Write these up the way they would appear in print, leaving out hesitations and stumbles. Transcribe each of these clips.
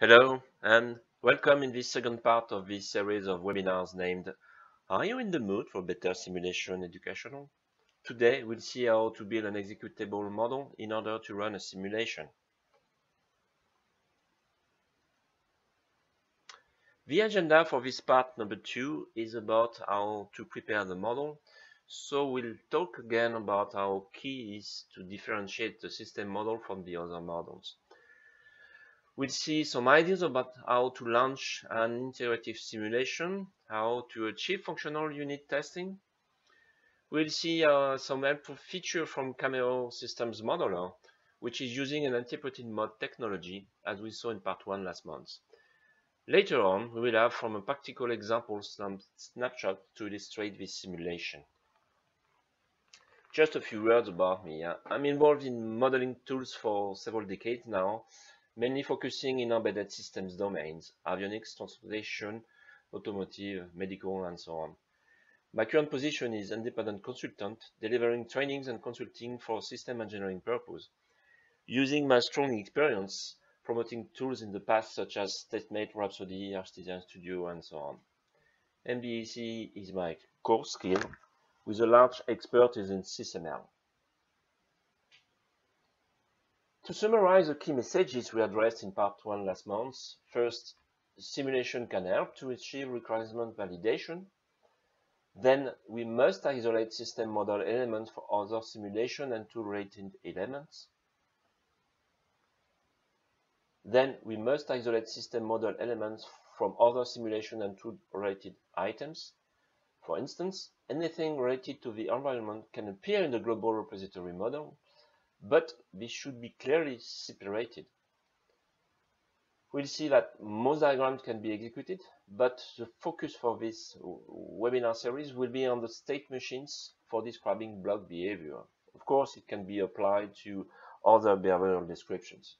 Hello and welcome in this second part of this series of webinars named Are you in the mood for better simulation educational? Today we'll see how to build an executable model in order to run a simulation. The agenda for this part number 2 is about how to prepare the model. So we'll talk again about how key is to differentiate the system model from the other models. We'll see some ideas about how to launch an iterative simulation, how to achieve functional unit testing. We'll see some helpful feature from Cameo Systems Modeler, which is using an anti-protein mode technology, as we saw in part 1 last month. Later on, we will have from a practical example some snapshots to illustrate this simulation. Just a few words about me. I'm involved in modeling tools for several decades now, mainly focusing in embedded systems domains, avionics, transportation, automotive, medical, and so on. My current position is independent consultant, delivering trainings and consulting for system engineering purpose, using my strong experience promoting tools in the past such as StateMate, Rhapsody, Artisan Studio, and so on. MBAC is my core skill, with a large expertise in SysML. To summarize the key messages we addressed in part 1 last month, first, simulation can help to achieve requirement validation. Then we must isolate system model elements for other simulation and tool-related elements. Then we must isolate system model elements from other simulation and tool-related items. For instance, anything related to the environment can appear in the global repository model, but this should be clearly separated. We'll see that most diagrams can be executed, but the focus for this webinar series will be on the state machines for describing block behavior. Of course, it can be applied to other behavioral descriptions.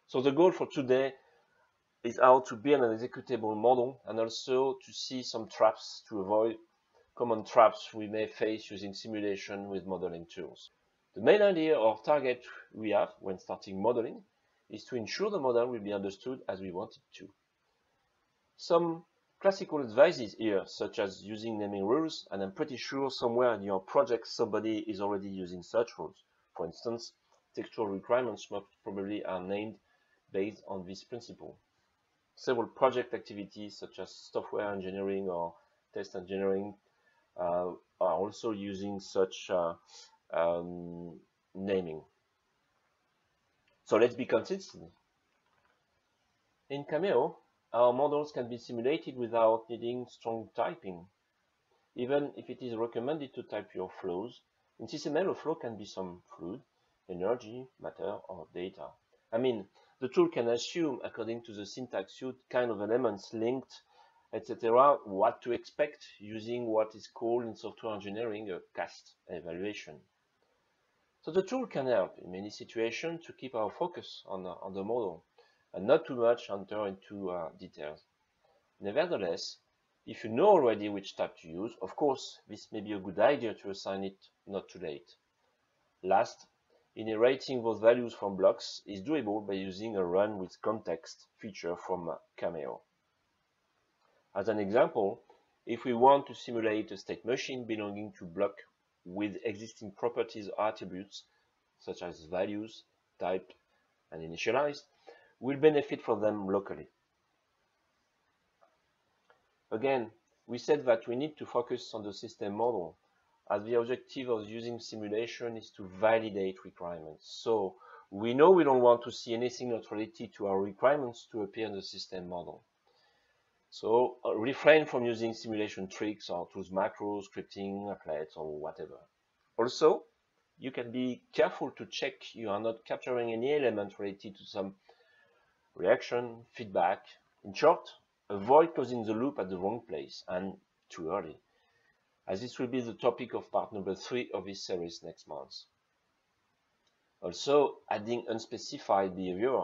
So the goal for today is how to build an executable model and also to see some traps to avoid common traps we may face using simulation with modeling tools. The main idea or target we have when starting modeling is to ensure the model will be understood as we want it to. Some classical advices here, such as using naming rules, and I'm pretty sure somewhere in your project somebody is already using such rules. For instance, textual requirements most probably are named based on this principle. Several project activities such as software engineering or test engineering are also using such naming. So let's be consistent. In Cameo, our models can be simulated without needing strong typing. Even if it is recommended to type your flows, in SysML a flow can be some fluid, energy, matter, or data. I mean, the tool can assume, according to the syntax suite, kind of elements linked, etc., what to expect using what is called in software engineering a cast evaluation. So the tool can help in many situations to keep our focus on the model and not too much enter into details. Nevertheless, if you know already which type to use, of course, this may be a good idea to assign it not too late. Last, inheriting those values from blocks is doable by using a run with context feature from Cameo. As an example, if we want to simulate a state machine belonging to block with existing properties or attributes, such as values, type, and initialized, we'll benefit from them locally. Again, we said that we need to focus on the system model, as the objective of using simulation is to validate requirements. So we know we don't want to see anything not related to our requirements to appear in the system model. So refrain from using simulation tricks or tools macros, scripting, applets, or whatever. Also, you can be careful to check you are not capturing any element related to some reaction, feedback. In short, avoid closing the loop at the wrong place and too early, as this will be the topic of part number 3 of this series next month. Also, adding unspecified behavior,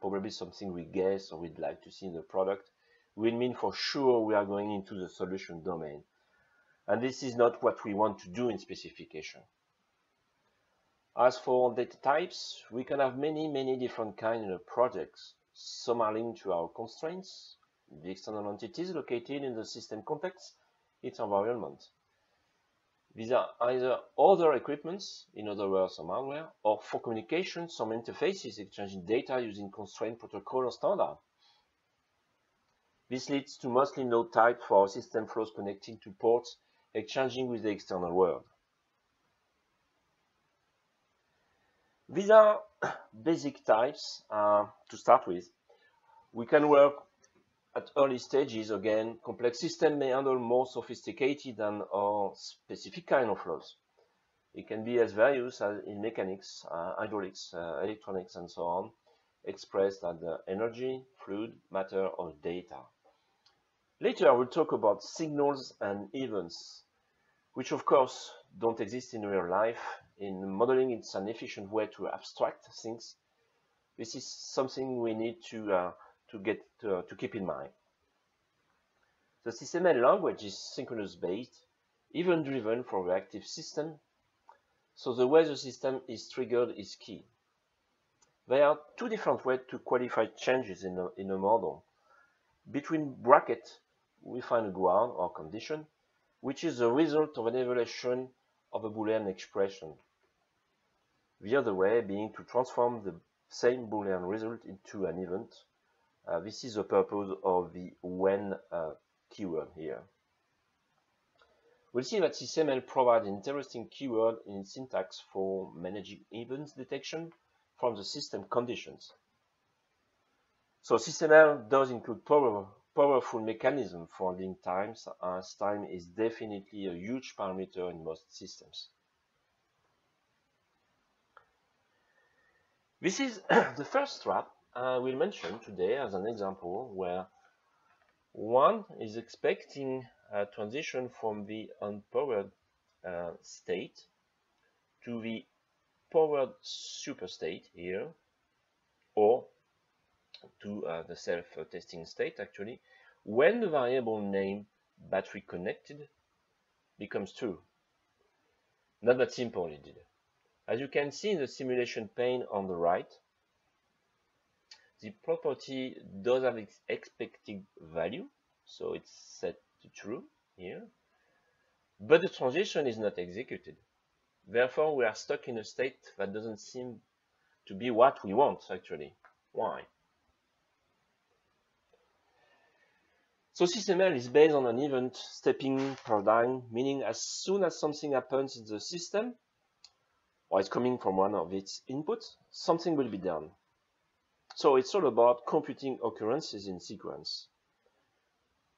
probably something we guess or we'd like to see in the product, will mean for sure we are going into the solution domain. And this is not what we want to do in specification. As for data types, we can have many different kinds of projects. Some are linked to our constraints, the external entities located in the system context, its environment. These are either other equipments, in other words, some hardware, or for communication, some interfaces exchanging data using constraint protocol or standard. This leads to mostly node type for system flows connecting to ports exchanging with the external world. These are basic types to start with. We can work at early stages. Again, complex systems may handle more sophisticated and or specific kind of flows. It can be as various as in mechanics, hydraulics, electronics, and so on, expressed as energy, fluid, matter, or data. Later, I will talk about signals and events, which of course don't exist in real life. In modeling, it's an efficient way to abstract things. This is something we need to keep in mind. The SysML language is synchronous based, event driven for the active system, so the way the system is triggered is key. There are two different ways to qualify changes in a model. Between brackets, we find a ground or condition, which is the result of an evaluation of a Boolean expression. The other way being to transform the same Boolean result into an event. This is the purpose of the when keyword here. We'll see that SysML provides interesting keyword in its syntax for managing events detection from the system conditions. So SysML does include powerful mechanism for handling times, as time is definitely a huge parameter in most systems. This is the first trap I will mention today as an example where one is expecting a transition from the unpowered state to the powered superstate here, or to the self-testing state actually, when the variable name battery connected becomes true. Not that simple indeed. As you can see in the simulation pane on the right, the property does have its expected value, so it's set to true here, but the transition is not executed. Therefore, we are stuck in a state that doesn't seem to be what we want actually. Why? So SysML is based on an event stepping paradigm, meaning as soon as something happens in the system, or it's coming from one of its inputs, something will be done. So it's all about computing occurrences in sequence.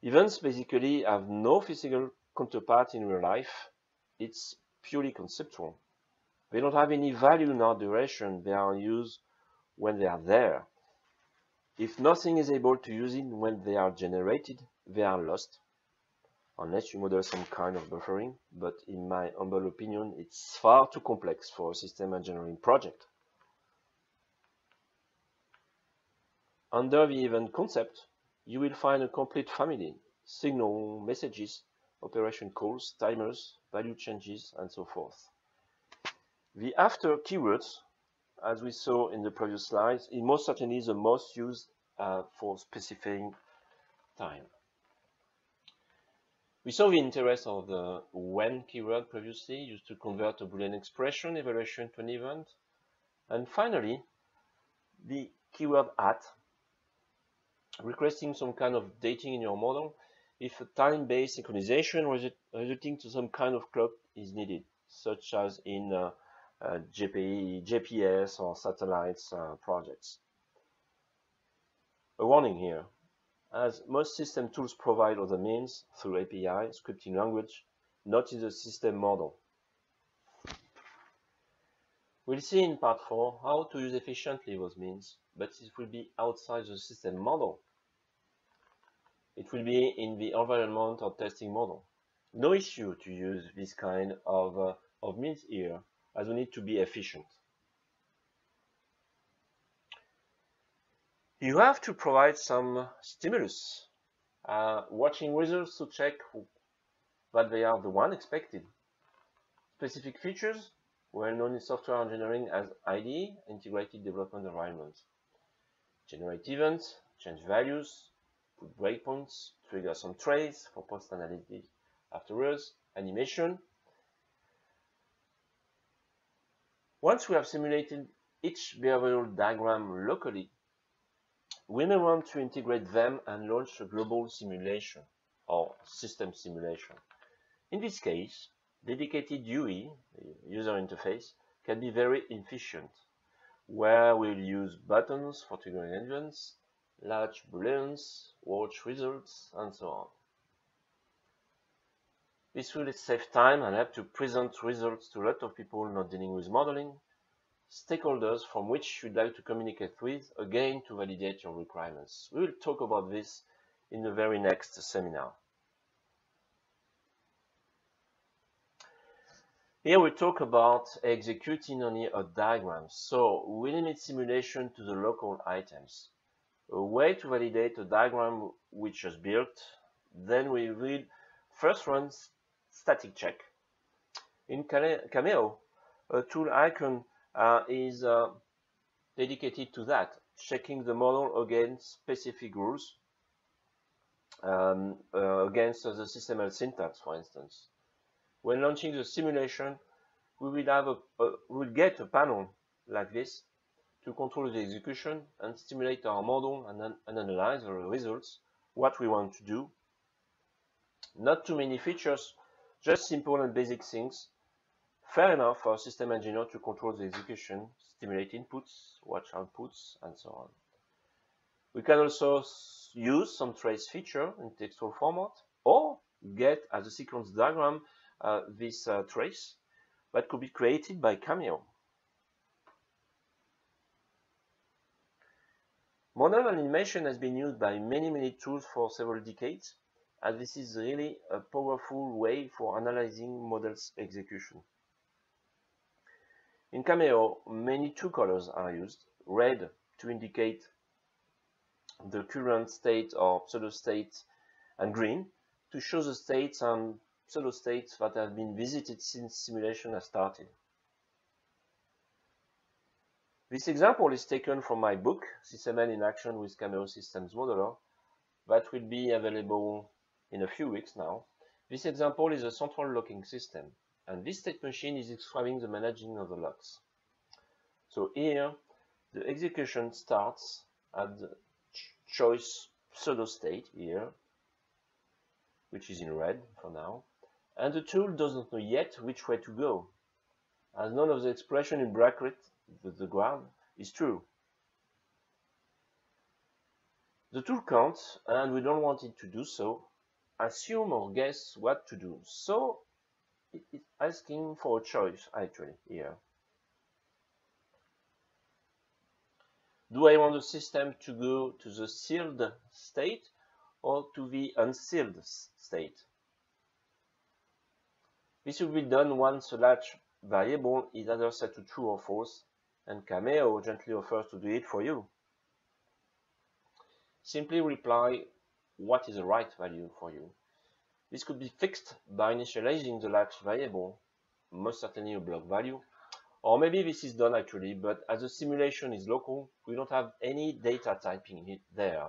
Events basically have no physical counterpart in real life. It's purely conceptual. They don't have any value nor duration. They are used when they are there. If nothing is able to use it when they are generated, they are lost, unless you model some kind of buffering. But in my humble opinion, it's far too complex for a system engineering project. Under the event concept, you will find a complete family: signal, messages, operation calls, timers, value changes, and so forth. The after keywords, as we saw in the previous slides, is most certainly the most used for specifying time. We saw the interest of the when keyword previously, used to convert a Boolean expression evaluation to an event. And finally, the keyword at, requesting some kind of dating in your model if a time-based synchronization resulting to some kind of clock is needed, such as in GPS or satellites projects. A warning here, as most system tools provide other means through API, scripting language, not in the system model. We'll see in part 4 how to use efficiently those means, but it will be outside the system model. It will be in the environment or testing model. No issue to use this kind of means here, as we need to be efficient. You have to provide some stimulus, watching results to check that they are the one expected. Specific features, well known in software engineering as IDE, Integrated Development Environment. generate events, change values, put breakpoints, trigger some trace for post-analysis afterwards, animation. Once we have simulated each behavioral diagram locally, we may want to integrate them and launch a global simulation or system simulation. In this case, dedicated UI, user interface, can be very efficient, where we'll use buttons for triggering events, large booleans, watch results, and so on. This will save time and help to present results to a lot of people not dealing with modeling, stakeholders from which you'd like to communicate with, again to validate your requirements. We will talk about this in the very next seminar. Here we talk about executing only a diagram. So we limit simulation to the local items. A way to validate a diagram which is built, then we will first run static check. In Cameo, a tool icon is dedicated to that, checking the model against specific rules, against the system syntax, for instance. When launching the simulation, we will get a panel like this to control the execution and stimulate our model and analyze the results, what we want to do. Not too many features, just simple and basic things. Fair enough for a system engineer to control the execution, stimulate inputs, watch outputs, and so on. We can also use some trace feature in textual format, or get as a sequence diagram this trace that could be created by Cameo. Model animation has been used by many tools for several decades, and this is really a powerful way for analyzing models execution. In Cameo, many two colors are used. Red to indicate the current state or pseudo-state, and green to show the states and pseudo-states that have been visited since simulation has started. This example is taken from my book, SysML in Action with Cameo Systems Modeler, that will be available in a few weeks now. This example is a central locking system, and this state machine is describing the managing of the locks. So here, the execution starts at the choice pseudo-state here, which is in red for now, and the tool doesn't know yet which way to go, as none of the expression in bracket, the ground, is true. The tool can't, and we don't want it to do so, assume or guess what to do. So it is asking for a choice actually here. Do I want the system to go to the sealed state or to the unsealed state? This will be done once a large variable is either set to true or false, and Cameo gently offers to do it for you. Simply reply what is the right value for you. This could be fixed by initializing the large variable, most certainly a block value, or maybe this is done actually, but as the simulation is local, we don't have any data typing there.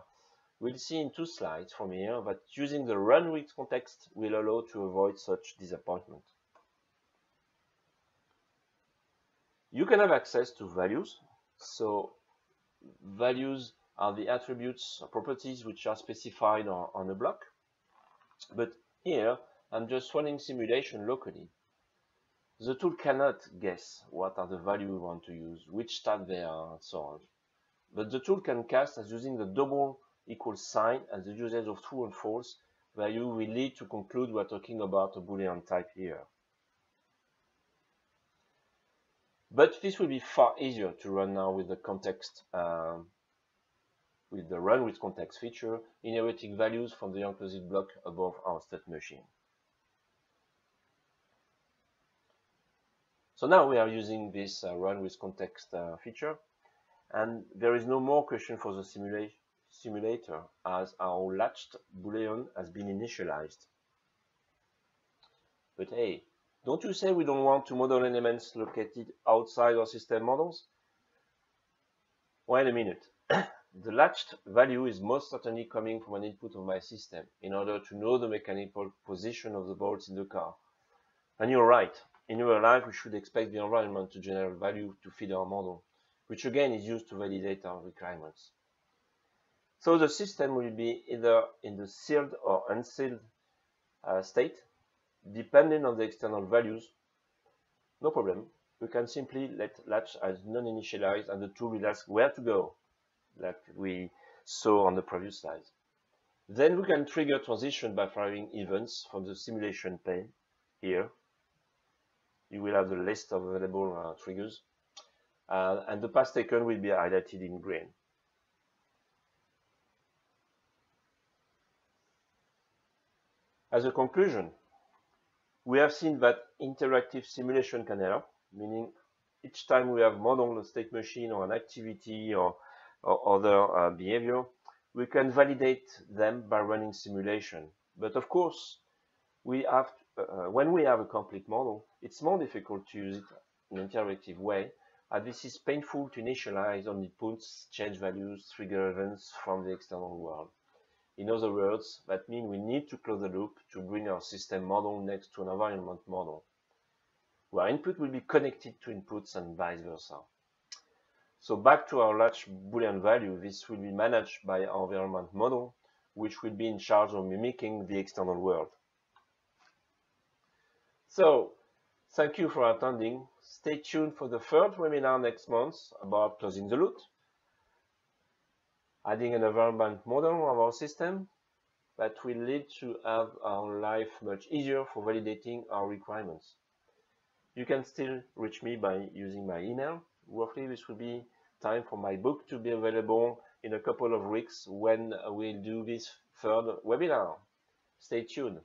We'll see in 2 slides from here that using the run with context will allow to avoid such disappointment. You can have access to values. So values are the attributes or properties which are specified on a block. But here, I'm just running simulation locally. The tool cannot guess what are the values we want to use, which type they are, and so on. But the tool can cast as using the double equal sign and the usage of true and false value will lead to conclude we're talking about a Boolean type here. But this will be far easier to run now with the context, with the run with context feature, inheriting values from the enclosed block above our state machine. So now we are using this run with context feature, and there is no more question for the simulator as our latched Boolean has been initialized. But hey, don't you say we don't want to model elements located outside our system models? Wait a minute. the latched value is most certainly coming from an input of my system in order to know the mechanical position of the bolts in the car. And you're right. In real life, we should expect the environment to generate value to feed our model, which again is used to validate our requirements. So the system will be either in the sealed or unsealed state, depending on the external values. No problem. We can simply let latch as non-initialized and the tool will ask where to go, like we saw on the previous slide. Then we can trigger transition by firing events from the simulation pane here. You will have the list of available triggers, and the path taken will be highlighted in green. As a conclusion, we have seen that interactive simulation can help, meaning each time we have modeled a state machine or an activity or other behavior, we can validate them by running simulation. But of course, we have when we have a complete model, it's more difficult to use it in an interactive way, as this is painful to initialize on inputs, change values, trigger events from the external world. In other words, that means we need to close the loop to bring our system model next to an environment model, where input will be connected to inputs and vice versa. So back to our latch Boolean value, this will be managed by our environment model, which will be in charge of mimicking the external world. So, thank you for attending. Stay tuned for the third webinar next month about closing the loop, adding an environment model of our system that will lead to have our life much easier for validating our requirements. You can still reach me by using my email. Roughly, this will be time for my book to be available in a couple of weeks when we'll do this third webinar. Stay tuned.